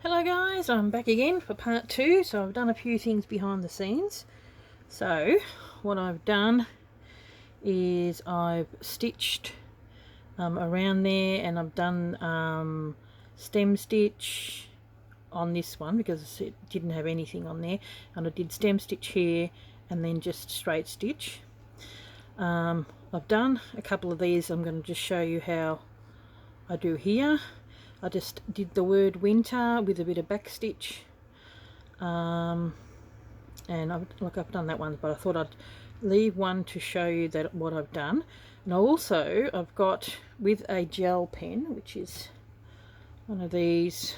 Hello guys, I'm back again for part 2. So I've done a few things behind the scenes. So what I've done is I've stitched around there, and I've done stem stitch on this one because it didn't have anything on there, and I did stem stitch here and then just straight stitch. I've done a couple of these. I'm going to just show you how I do here. I just did the word winter with a bit of back stitch, and I've done that one, but I thought I'd leave one to show you that what I've done. And also I've got with a gel pen, which is one of these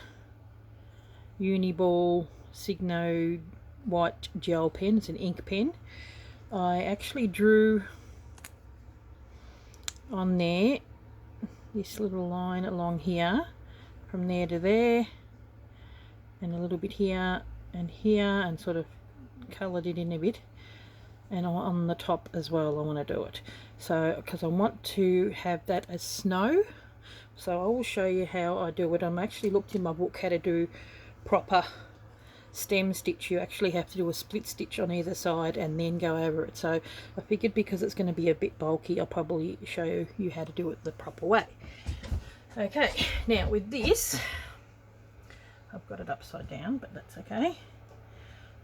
Uniball Signo white gel pens, an ink pen. I actually drew on there this little line along here from there to there, and a little bit here and here, and sort of coloured it in a bit, and on the top as well I want to do it, so because I want to have that as snow. So I will show you how I do it. I'm actually looked in my book how to do proper stem stitch. You actually have to do a split stitch on either side and then go over it. So I figured because it's going to be a bit bulky, I'll probably show you how to do it the proper way. Okay, now with this, I've got it upside down, but that's okay.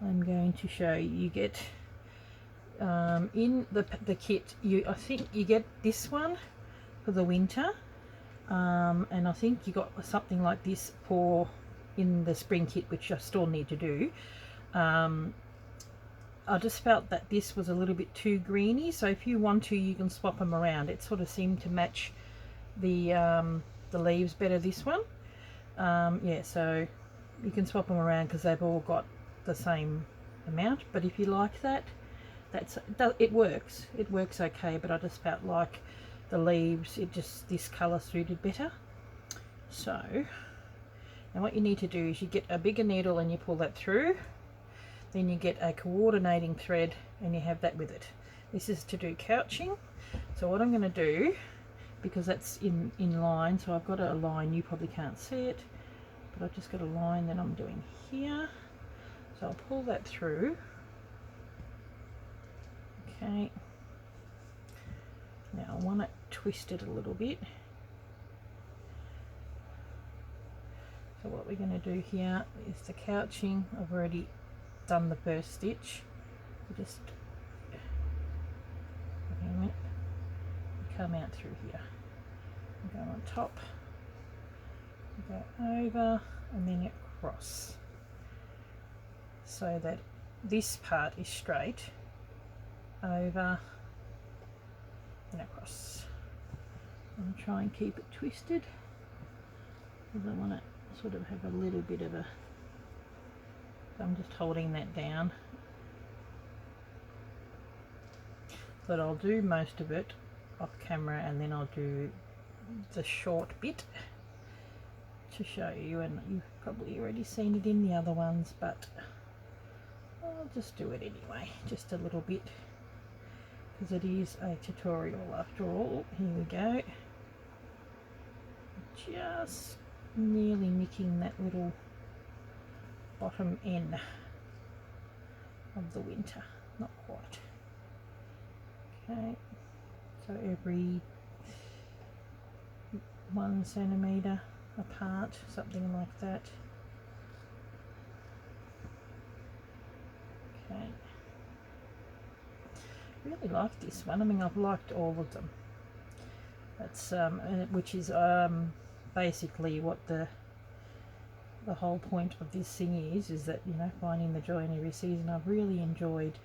I'm going to show you, you get in the kit, I think you get this one for the winter, and I think you got something like this for in the spring kit, which I still need to do. I just felt that this was a little bit too greeny, so if you want to, you can swap them around. It sort of seemed to match the leaves better, this one. Yeah, so you can swap them around because they've all got the same amount, but if you like that, it works okay, but I just felt like the leaves, this colour suited better. So now what you need to do is you get a bigger needle and you pull that through, then you get a coordinating thread and you have that with it. This is to do couching. So what I'm going to do, because that's in line, so I've got a line, you probably can't see it, but I've just got a line that I'm doing here. So I'll pull that through. Okay, now I want to twist it a little bit. So what we're going to do here is the couching. I've already done the first stitch. You just come out through here. You go on top, you go over, and then across, so that this part is straight, over and across. I'm going to try and keep it twisted because I want to sort of have a little bit of a, I'm just holding that down, but I'll do most of it off camera, and then I'll do the short bit to show you, and you've probably already seen it in the other ones, but I'll just do it anyway, just a little bit, because it is a tutorial after all. Here we go, just nearly nicking that little bottom end of the winter, not quite. Okay, so every 1 centimetre apart, something like that. Okay, really like this one. I mean, I've liked all of them. That's which is basically what the whole point of this thing is that, you know, finding the joy in every season. I've really enjoyed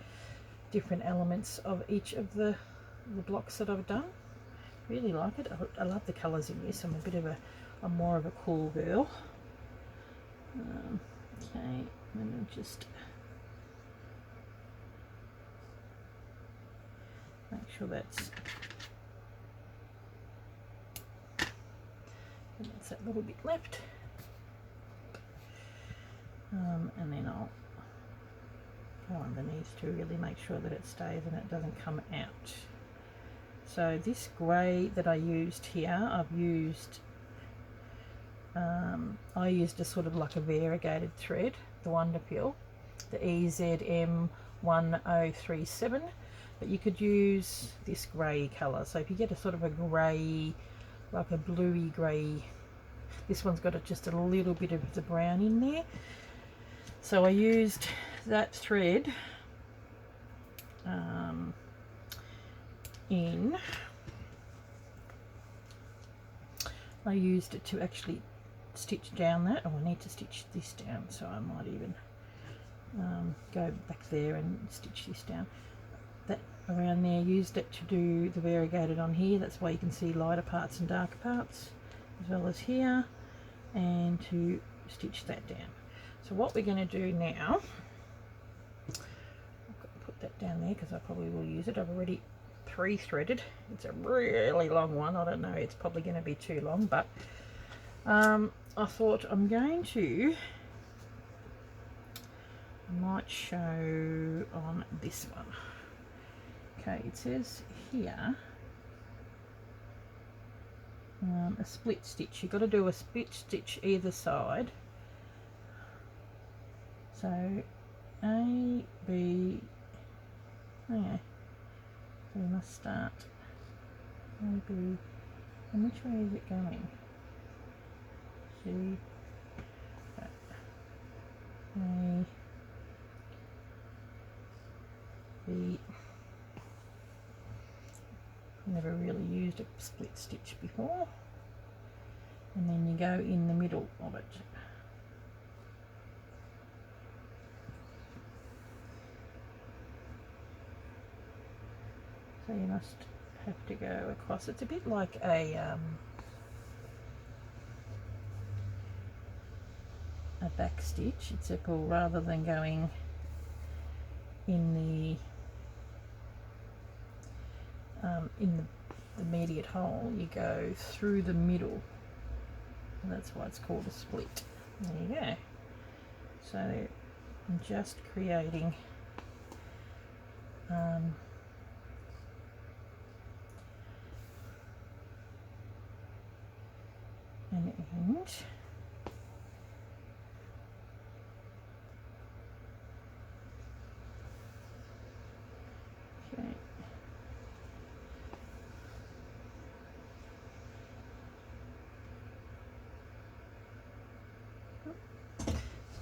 different elements of each of the blocks that I've done. Really like it. I love the colours in this. I'm more of a cool girl. Okay, and just make sure that's that little bit left, and then I'll go underneath to really make sure that it stays and it doesn't come out. So this grey that I used here, I've used I used a sort of like a variegated thread, the Wonderpill, the EZM1037, but you could use this grey colour. So if you get a sort of a grey, like a bluey grey, this one's got just a little bit of the brown in there. So I used that thread I used it to actually stitch down that. Oh, I need to stitch this down, so I might even go back there and stitch this down. That around there, used it to do the variegated on here. That's why you can see lighter parts and darker parts, as well as here, and to stitch that down. So what we're going to do now, I've got to put that down there because I probably will use it. I've already pre-threaded. It's a really long one. I don't know, it's probably going to be too long, but I thought I might show on this one. Okay, it says here a split stitch. You've got to do a split stitch either side. So A, B, okay. So we must start A, B, and which way is it going? C, A, B. Never really used a split stitch before. And then you go in the middle of it. So you must have to go across. It's a bit like a back stitch, except rather than going in the immediate hole, you go through the middle, and that's why it's called a split. There you go. So I'm just creating an end. Okay.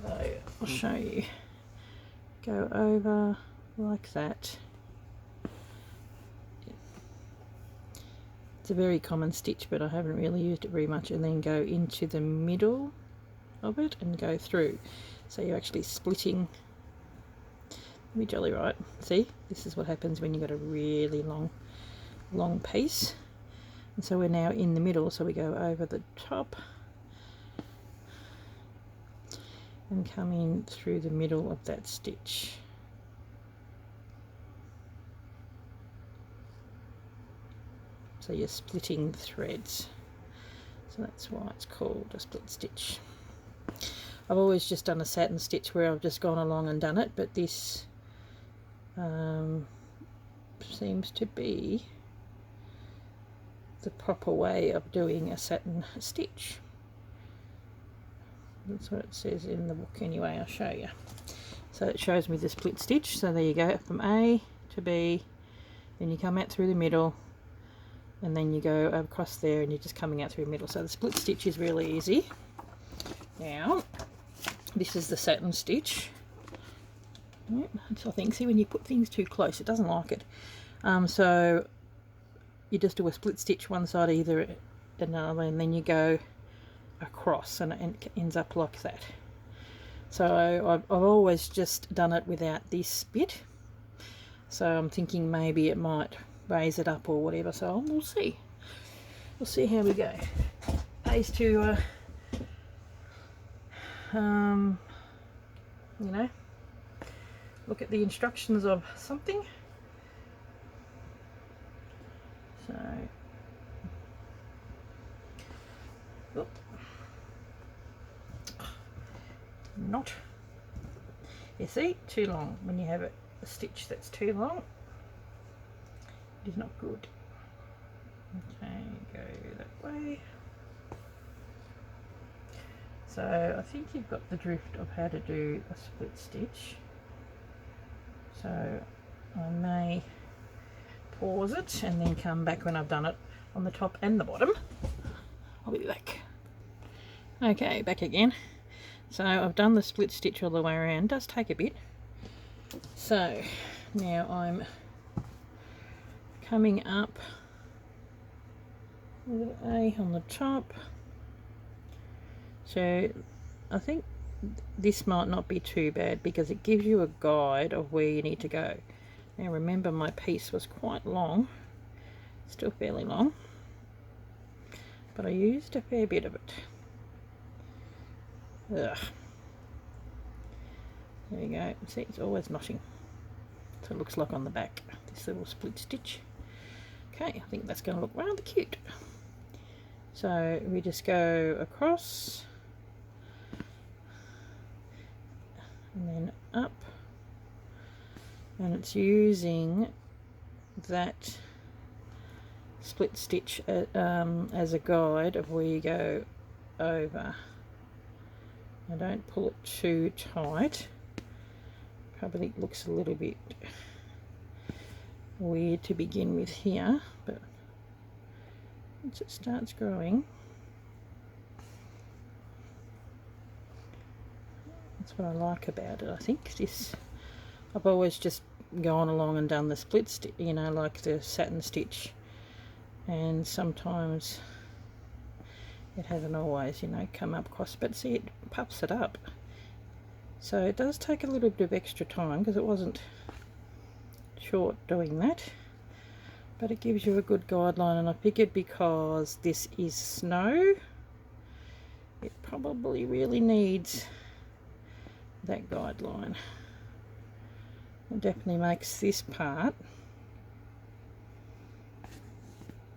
So I'll show you. Go over like that. It's a very common stitch, but I haven't really used it very much, and then go into the middle of it and go through. So you're actually splitting. Be jolly right. See, this is what happens when you've got a really long piece. And so we're now in the middle, so we go over the top and come in through the middle of that stitch. So you're splitting the threads. So that's why it's called a split stitch. I've always just done a satin stitch where I've just gone along and done it, but this seems to be the proper way of doing a satin stitch. That's what it says in the book anyway. I'll show you. So it shows me the split stitch. So there you go, from A to B, then you come out through the middle, and then you go across there and you're just coming out through the middle. So the split stitch is really easy. Now this is the satin stitch. So I think, see, when you put things too close, it doesn't like it. So you just do a split stitch one side either another, and then you go across, and it ends up like that. So I've always just done it without this bit. So I'm thinking maybe it might raise it up or whatever. So we'll see. We'll see how we go. Pays to you know, look at the instructions of something. So, not, you see, too long. When you have a stitch that's too long, it is not good. Okay, go that way. So I think you've got the drift of how to do a split stitch. So I may pause it and then come back when I've done it on the top and the bottom. I'll be back. Okay, back again. So I've done the split stitch all the way around. It does take a bit. So now I'm coming up with an A on the top. So I think this might not be too bad because it gives you a guide of where you need to go. Now remember, my piece was quite long, still fairly long, but I used a fair bit of it. Ugh. There you go. See, it's always knotting. So it looks like on the back, this little split stitch. Okay, I think that's going to look rather cute. So we just go across and then up, and it's using that split stitch as a guide of where you go over. I don't pull it too tight. Probably looks a little bit weird to begin with here, but once it starts growing, that's what I like about it. I think this, I've always just gone along and done the split stitch, you know, like the satin stitch, and sometimes it hasn't always, you know, come up across, but see, it puffs it up. So it does take a little bit of extra time because it wasn't short doing that, but it gives you a good guideline. And I figured because this is snow, it probably really needs that guideline. It definitely makes this part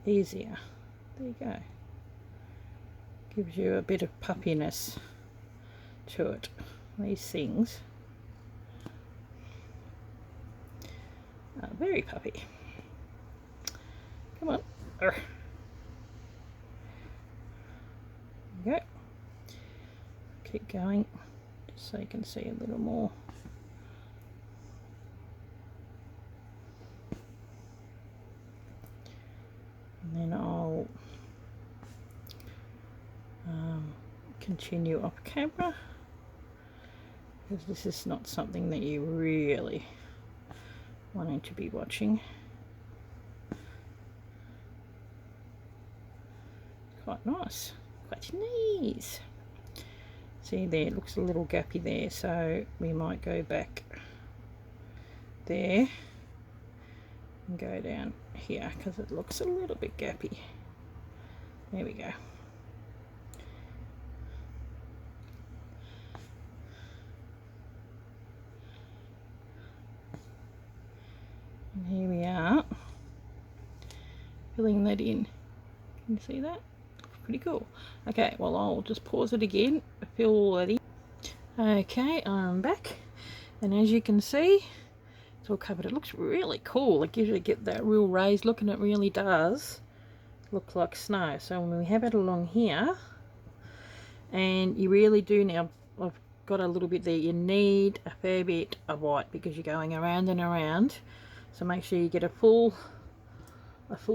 easier. There you go. Gives you a bit of puppiness to it. These things are very puppy. Come on. There you go. Keep going just so you can see a little more. And then I'll continue off camera, because this is not something that you really wanting to be watching. Quite nice, quite nice. See there, it looks a little gappy there, so we might go back there and go down here because it looks a little bit gappy. There we go. And here we are, filling that in. Can you see that? Pretty cool. Okay, well, I'll just pause it again, fill all that in. Okay, I'm back, and as you can see, it's all covered. It looks really cool. It gives you get that real raised look, and it really does look like snow. So when we have it along here, and you really do now, I've got a little bit there, you need a fair bit of white because you're going around and around. So make sure you get a full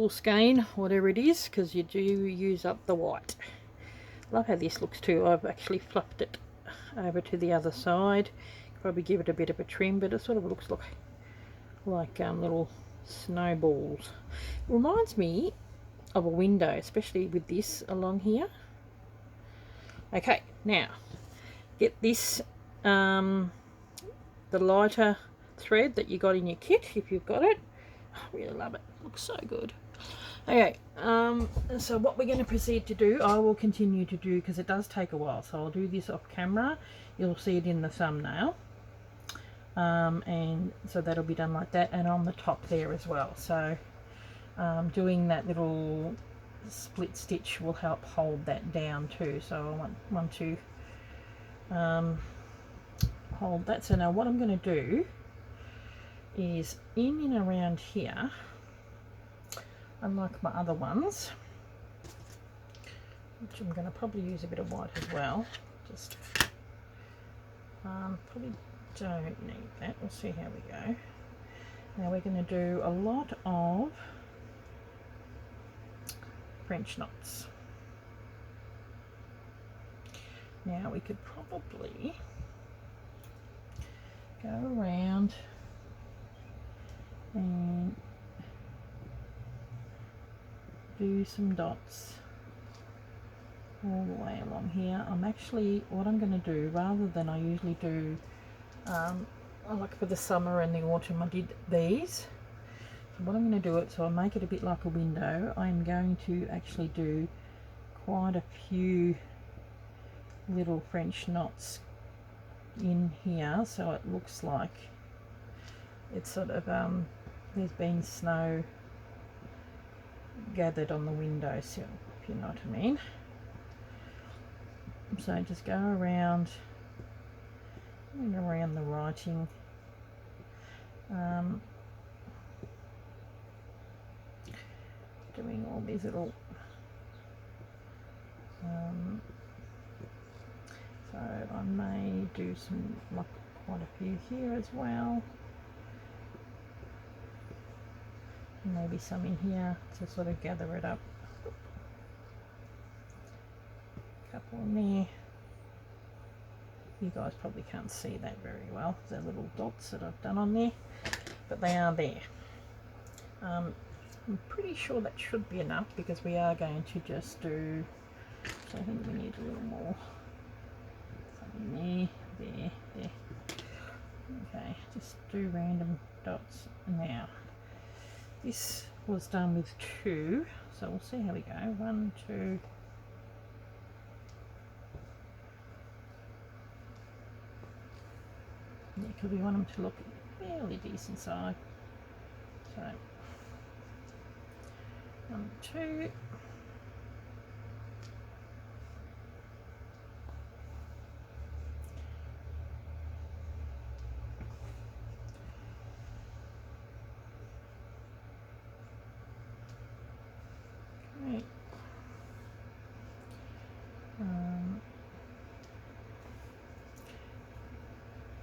skein, whatever it is, because you do use up the white. Love how this looks too. I've actually fluffed it over to the other side. Probably give it a bit of a trim, but it sort of looks like little snowballs. It reminds me of a window, especially with this along here. Okay, now get this the lighter thread that you got in your kit, if you've got it. I really love it. Looks so good. Okay, so what we're going to proceed to do, I will continue to do because it does take a while. So I'll do this off camera. You'll see it in the thumbnail. And so that'll be done like that, and on the top there as well. So doing that little split stitch will help hold that down too. So I want to hold that. So now what I'm going to do is in and around here, unlike my other ones, which I'm going to probably use a bit of white as well. Just probably don't need that. We'll see how we go. Now we're going to do a lot of French knots. Now we could probably go around and do some dots all the way along here. What I'm going to do, rather than I usually do, like for the summer and the autumn I did these. So what I'm going to do it, so I'll make it a bit like a window. I'm going to actually do quite a few little French knots in here, so it looks like it's sort of there's been snow gathered on the windowsill, if you know what I mean. So just go around and around the writing, doing all these little so I may do some, like, quite a few here as well, maybe some in here to sort of gather it up. Couple in there. You guys probably can't see that very well, the little dots that I've done on there, but they are there. I'm pretty sure that should be enough, because we are going to just do, so I think we need a little more. Some there. Okay, just do random dots. Now, this was done with 2, so we'll see how we go. 1, 2. Yeah, because we want them to look fairly decent size. So 1, 2. Okay.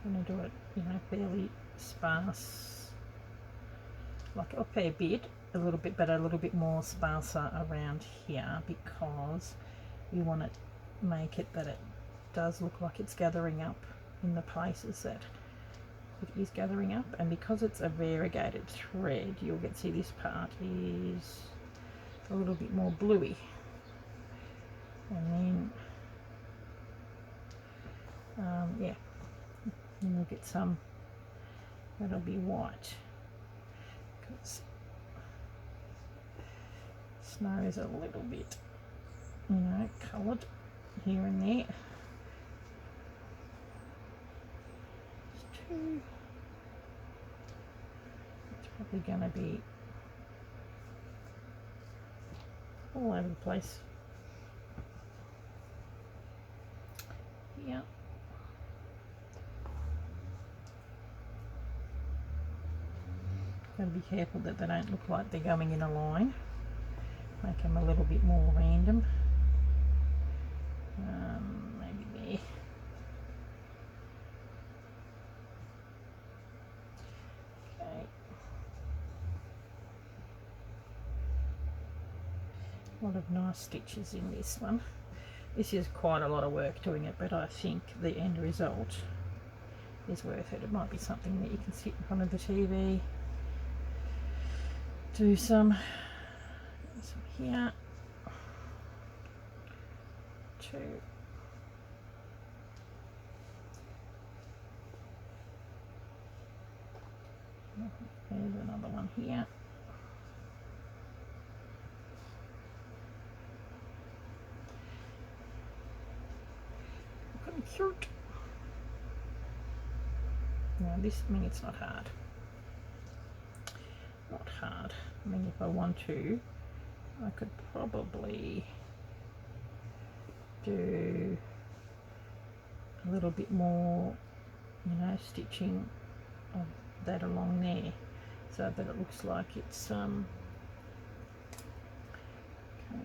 I'm going to do it, fairly sparse, like a fair bit, a little bit, but a little bit more sparser around here, because we want to make it that it does look like it's gathering up in the places that it is gathering up. And because it's a variegated thread, you'll see this part is a little bit more bluey, and then yeah, and you'll get some that'll be white, because snow is a little bit, coloured here and there. Just 2. It's probably going to be all over the place. Yeah. Got to be careful that they don't look like they're going in a line. Make them a little bit more random. Maybe there. Okay. A lot of nice stitches in this one. This is quite a lot of work doing it, but I think the end result is worth it. It might be something that you can sit in front of the TV, do some here, 2, there's another one here. Look how cute. Now this, it's not hard. Not hard. If I want to, I could probably do a little bit more, stitching of that along there, so that it looks like it's okay,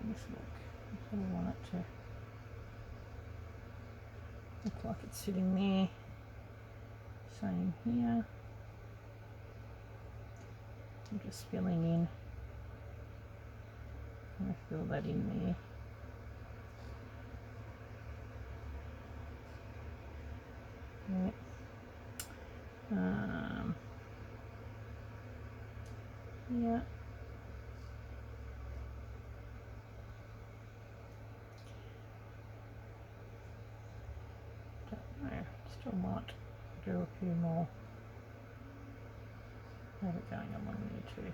let's look. I want it to look like it's sitting there. Same here. I'm just filling in. I'm going to fill that in there. Yeah. Yeah. Don't know. Still might do a few more. Have it going along there too.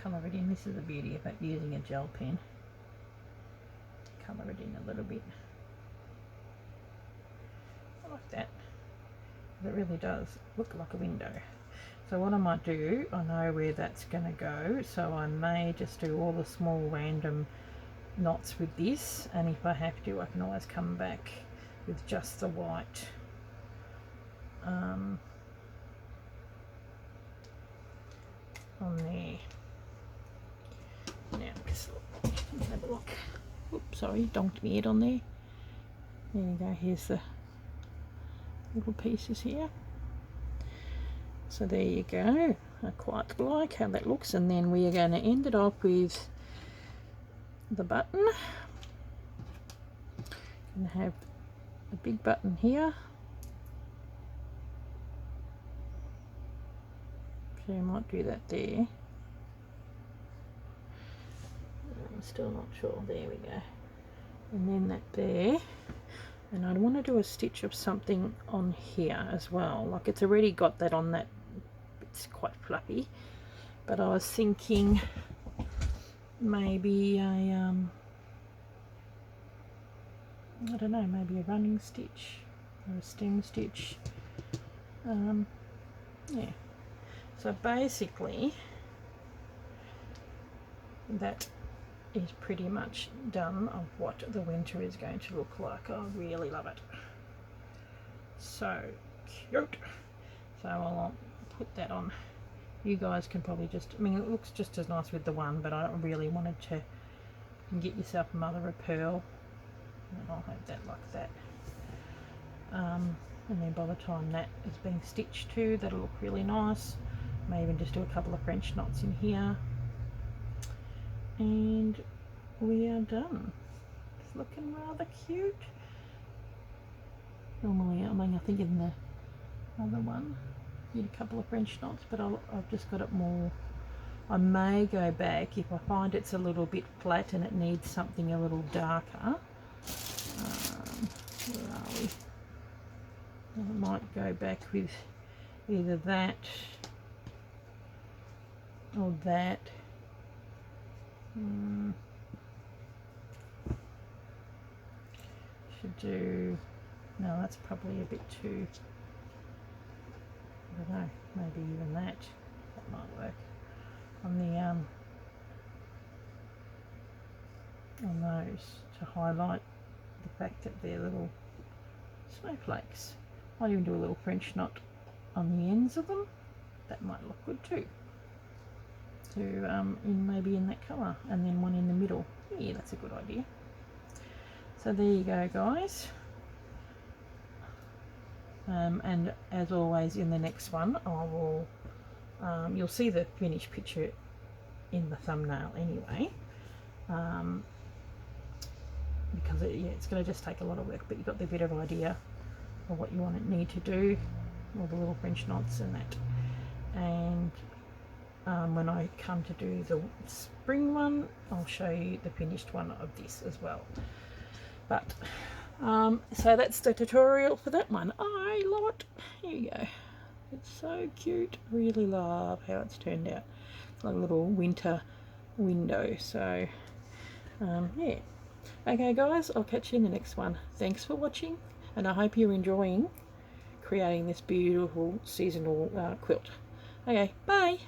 Colour it in. This is the beauty about using a gel pen. Colour it in a little bit. I like that. It really does look like a window. So what I might do, I know where that's going to go, so I may just do all the small random knots with this, and if I have to I can always come back with just the white. On there. Now, just have a look. Oops, sorry, donked my head on there. There you go, here's the little pieces here. So there you go. I quite like how that looks, and then we are going to end it off with the button. And have a big button here. So you might do that there. I'm still not sure. There we go. And then that there. And I want to do a stitch of something on here as well. Like it's already got that on that. It's quite fluffy. But I was thinking maybe a I don't know, maybe a running stitch or a stem stitch. Yeah. So basically that is pretty much done of what the winter is going to look like. I really love it. So cute. So I'll put that on. You guys can probably just, I mean it looks just as nice with the one, but I really wanted to get yourself a mother of pearl, and I'll have that like that. And then by the time that is being stitched too, that'll look really nice. May even just do a couple of French knots in here. And we are done. It's looking rather cute. Normally, I mean, I think in the other one, you did a couple of French knots, but I've just got it more. I may go back if I find it's a little bit flat and it needs something a little darker. Where are we? I might go back with either that or that. Should do, no, that's probably a bit too, I don't know, maybe even that might work on the on those to highlight the fact that they're little snowflakes. Might even do a little French knot on the ends of them. That might look good too. So maybe in that colour, and then one in the middle. Yeah, that's a good idea. So there you go, guys. And as always, in the next one, I will. You'll see the finished picture in the thumbnail anyway. Because it's going to just take a lot of work, but you've got the bit of idea of what you need to do, all the little French knots and that. And when I come to do the spring one, I'll show you the finished one of this as well. But so that's the tutorial for that one. I love it. Here you go. It's so cute. Really love how it's turned out. It's like a little winter window. So yeah. Okay guys, I'll catch you in the next one. Thanks for watching, and I hope you're enjoying creating this beautiful seasonal quilt. Okay, bye.